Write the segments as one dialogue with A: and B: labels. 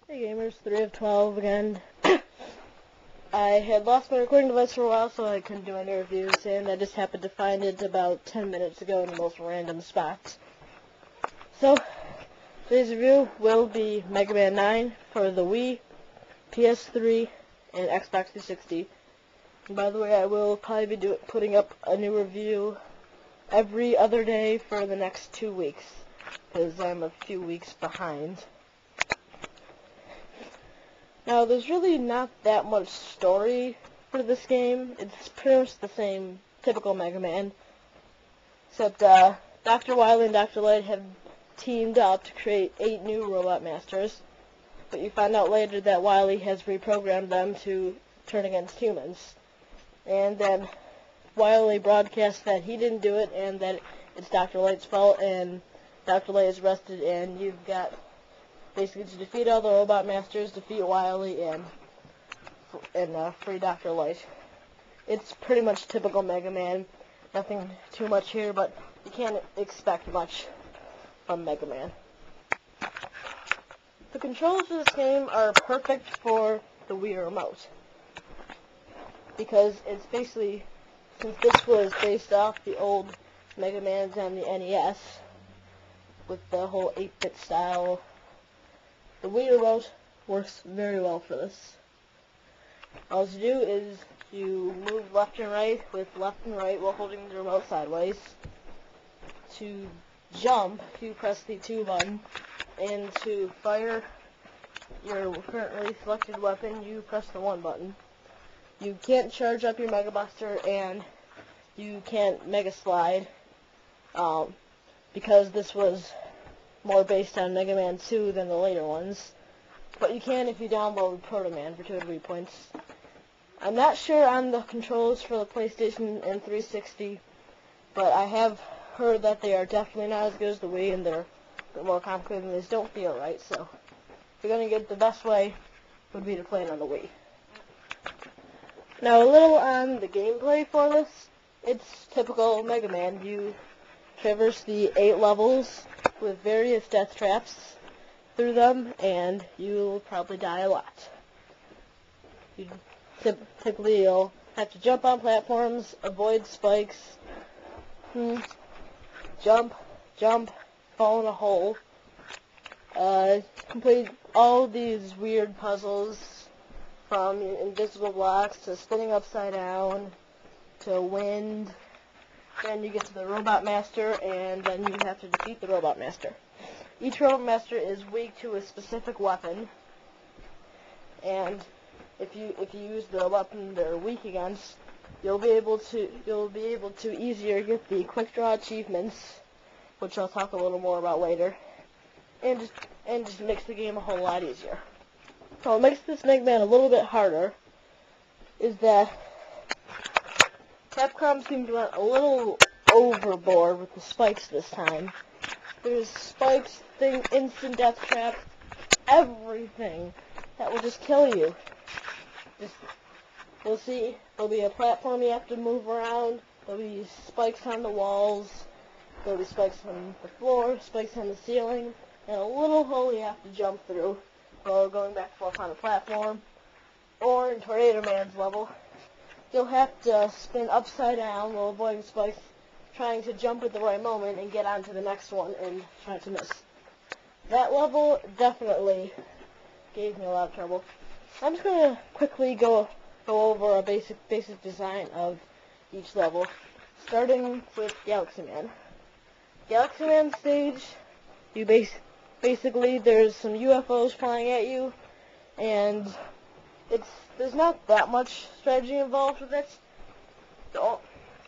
A: Hey gamers, 3 of 12 again. I had lost my recording device for a while, so I couldn't do any reviews, and I just happened to find it about 10 minutes ago in the most random spot. So, today's review will be Mega Man 9 for the Wii, PS3, and Xbox 360. And by the way, I will probably be putting up a new review every other day for the next 2 weeks, because I'm a few weeks behind. Now, there's really not that much story for this game. It's pretty much the same typical Mega Man, except Dr. Wily and Dr. Light have teamed up to create 8 new Robot Masters, but you find out later that Wily has reprogrammed them to turn against humans. And then Wily broadcasts that he didn't do it and that it's Dr. Light's fault, and Dr. Light is arrested, and you've got basically to defeat all the Robot Masters, defeat Wily, and free Dr. Light. It's pretty much typical Mega Man. Nothing too much here, but you can't expect much from Mega Man. The controls for this game are perfect for the Wii remote, because it's basically, since this was based off the old Mega Mans on the NES, with the whole 8-bit style, the Wii remote works very well for this. All you do is you move left and right with left and right while holding the remote sideways. To jump, you press the 2 button, and to fire your currently selected weapon, you press the 1 button. You can't charge up your Mega Buster, and you can't Mega Slide, because this was more based on Mega Man 2 than the later ones. But you can if you download Proto Man for 200 points. I'm not sure on the controls for the PlayStation and 360, but I have heard that they are definitely not as good as the Wii, and they're a bit more complicated, and they just don't feel right. So if you're going to get the best way, would be to play it on the Wii. Now, a little on the gameplay for this. It's typical Mega Man. You traverse the 8 levels with various death traps through them, and you'll probably die a lot. Typically, you'll have to jump on platforms, avoid spikes, jump, fall in a hole, complete all these weird puzzles, from invisible blocks to spinning upside down to wind. Then you get to the Robot Master, and then you have to defeat the Robot Master. Each Robot Master is weak to a specific weapon, and if you use the weapon they're weak against, you'll be able to easier get the quick draw achievements, which I'll talk a little more about later, and just makes the game a whole lot easier. So what makes this Mega Man a little bit harder is that Capcom seemed to went a little overboard with the spikes this time. There's spikes, instant death trap, everything that will just kill you. You'll see there'll be a platform you have to move around, there'll be spikes on the walls, there'll be spikes on the floor, spikes on the ceiling, and a little hole you have to jump through while going back and forth on a platform. Or in Tornado Man's level, you'll have to spin upside down while avoiding spikes, trying to jump at the right moment and get on to the next one and try to miss. That level definitely gave me a lot of trouble. I'm just going to quickly go over a basic design of each level, starting with Galaxy Man. Galaxy Man stage, you basically there's some UFOs flying at you, and there's not that much strategy involved with it.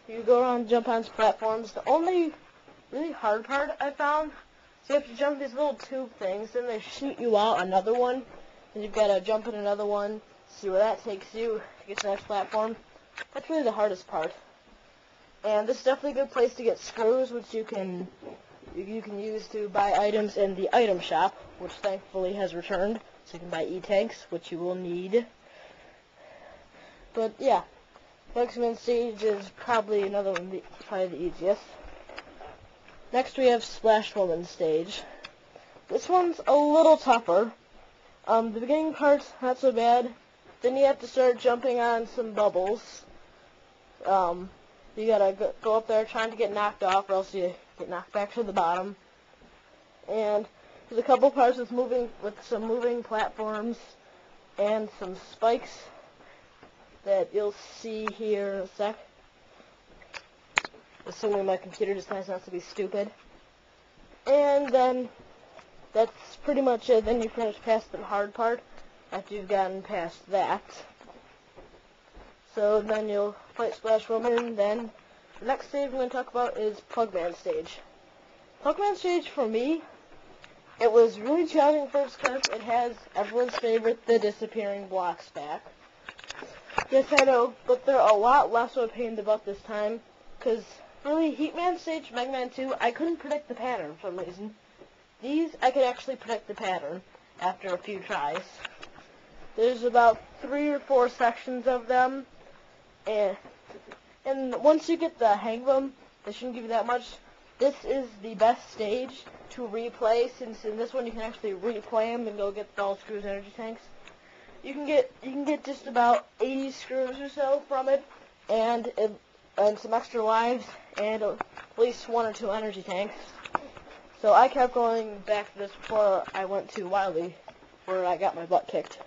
A: You go around and jump on platforms. The only really hard part I found is you have to jump these little tube things, then they shoot you out another one, and you've got to jump in another one, see where that takes you to get to the next platform. That's really the hardest part. And this is definitely a good place to get screws, which you can use to buy items in the item shop, which thankfully has returned, so you can buy E-tanks, which you will need. But yeah, X-Men stage is probably another one, probably the easiest. Next we have Splash Woman stage. This one's a little tougher, The beginning part's not so bad. Then you have to start jumping on some bubbles. You gotta go up there trying to get knocked off, or else you get knocked back to the bottom. And there's a couple parts with some moving platforms and some spikes that you'll see here in a sec. Assuming my computer decides not to be stupid. And then that's pretty much it. Then you finish past the hard part after you've gotten past that. So then you'll fight Splash Woman. Then the next stage we're going to talk about is Pugman stage. Pugman stage, for me, it was really challenging first because it has everyone's favorite, the disappearing blocks back. Yes, I know, but they're a lot less of a pain in the butt this time, because really, Heatman stage, Mega Man 2, I couldn't predict the pattern for some reason. These, I could actually predict the pattern after a few tries. There's about 3 or 4 sections of them, and once you get the hang of them, they shouldn't give you that much. This is the best stage to replay, since in this one you can actually replay them and go get all Screw's energy tanks. You can get just about 80 Screws or so from it, and some extra lives, and at least 1 or 2 energy tanks. So I kept going back to this before I went to Wily, where I got my butt kicked.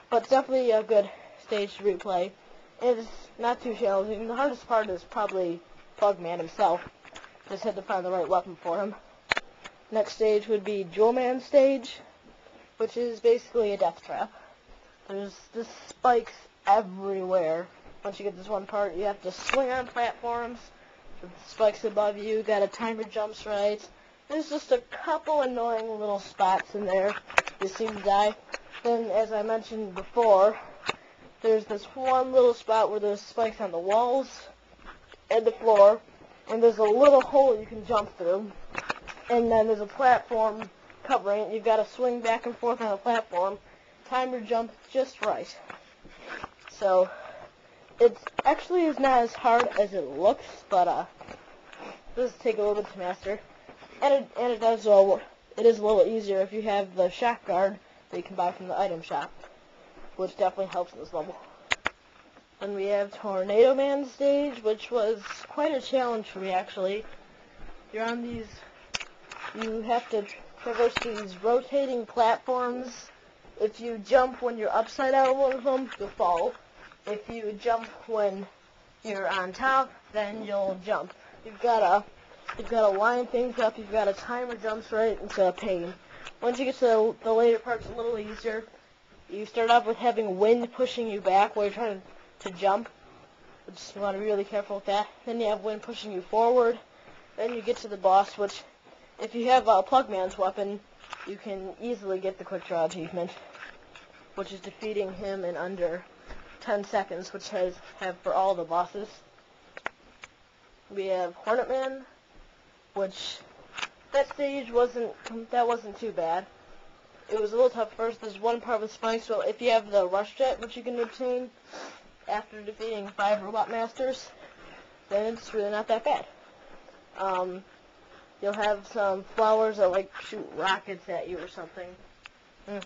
A: But it's definitely a good stage to replay. It's not too challenging. The hardest part is probably Pugman himself. Just had to find the right weapon for him. Next stage would be Jewelman stage, which is basically a death trap. There's just spikes everywhere. Once you get this one part, you have to swing on platforms with spikes above you. You gotta time your jumps right. There's just a couple annoying little spots in there you seem to die. Then, as I mentioned before, there's this one little spot where there's spikes on the walls and the floor, and there's a little hole you can jump through. And then there's a platform covering it. You've got to swing back and forth on the platform, time your jump just right. So it actually is not as hard as it looks, but it does take a little bit to master. And it is a little easier if you have the shock guard that you can buy from the item shop, which definitely helps in this level. Then we have Tornado Man stage, which was quite a challenge for me actually. You're on these, you have to traverse these rotating platforms. If you jump when you're upside down on one of them, you'll fall. If you jump when you're on top, then you'll jump. You've got to line things up. You've got to time your jumps right. It's a pain. Once you get to the later parts, a little easier. You start off with having wind pushing you back while you're trying to jump. Just you want to be really careful with that. Then you have wind pushing you forward. Then you get to the boss, which, if you have Pugman's weapon, you can easily get the quick draw achievement, which is defeating him in under 10 seconds, which have for all the bosses. We have Hornet Man, which that stage wasn't too bad. It was a little tough first. There's one part with spikes, so if you have the rush jet, which you can obtain after defeating 5 robot masters, then it's really not that bad. You'll have some flowers that like shoot rockets at you or something. I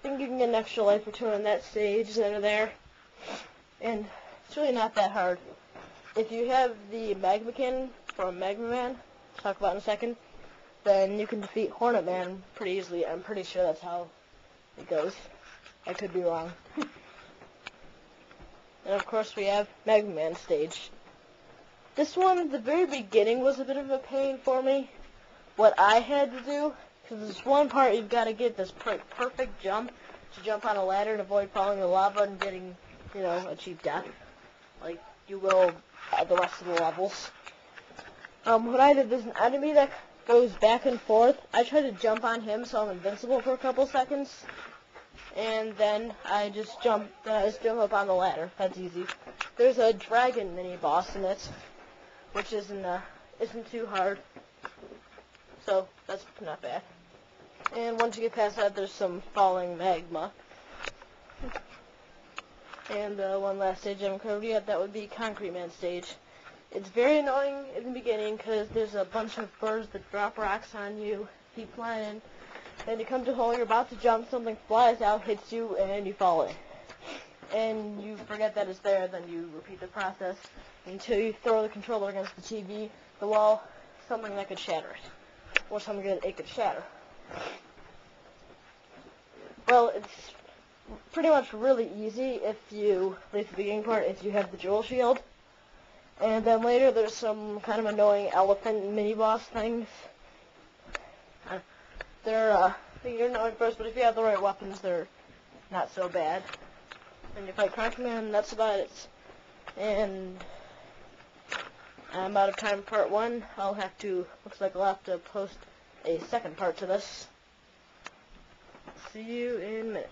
A: think you can get an extra life or 2 on that stage that are there. And it's really not that hard. If you have the Magma Cannon from Magma Man, I'll talk about in a second, then you can defeat Hornet Man pretty easily. I'm pretty sure that's how it goes. I could be wrong. And of course we have Magma Man stage. This one, at the very beginning, was a bit of a pain for me. What I had to do, because there's one part you've got to get this perfect jump to jump on a ladder to avoid falling in the lava and getting, a cheap death, like you will the rest of the levels. What I did, there's an enemy that goes back and forth. I try to jump on him so I'm invincible for a couple seconds, and then I just jump up on the ladder. That's easy. There's a dragon mini boss in it, which isn't too hard, so that's not bad. And once you get past that, there's some falling magma. And one last stage I haven't covered yet, that would be Concrete Man stage. It's very annoying in the beginning because there's a bunch of birds that drop rocks on you, keep flying, Then you come to a hole, you're about to jump, something flies out, hits you, and you fall in. And you forget that it's there, then you repeat the process until you throw the controller against the TV, the wall, something that could shatter it. Or something that it could shatter. Well, it's pretty much really easy if you, at least the beginning part, if you have the dual shield. And then later there's some kind of annoying elephant mini-boss things. They're annoying first, but if you have the right weapons, they're not so bad. And you fight Crime Command, that's about it. And I'm out of time for part 1. Looks like I'll have to post a second part to this. See you in a minute.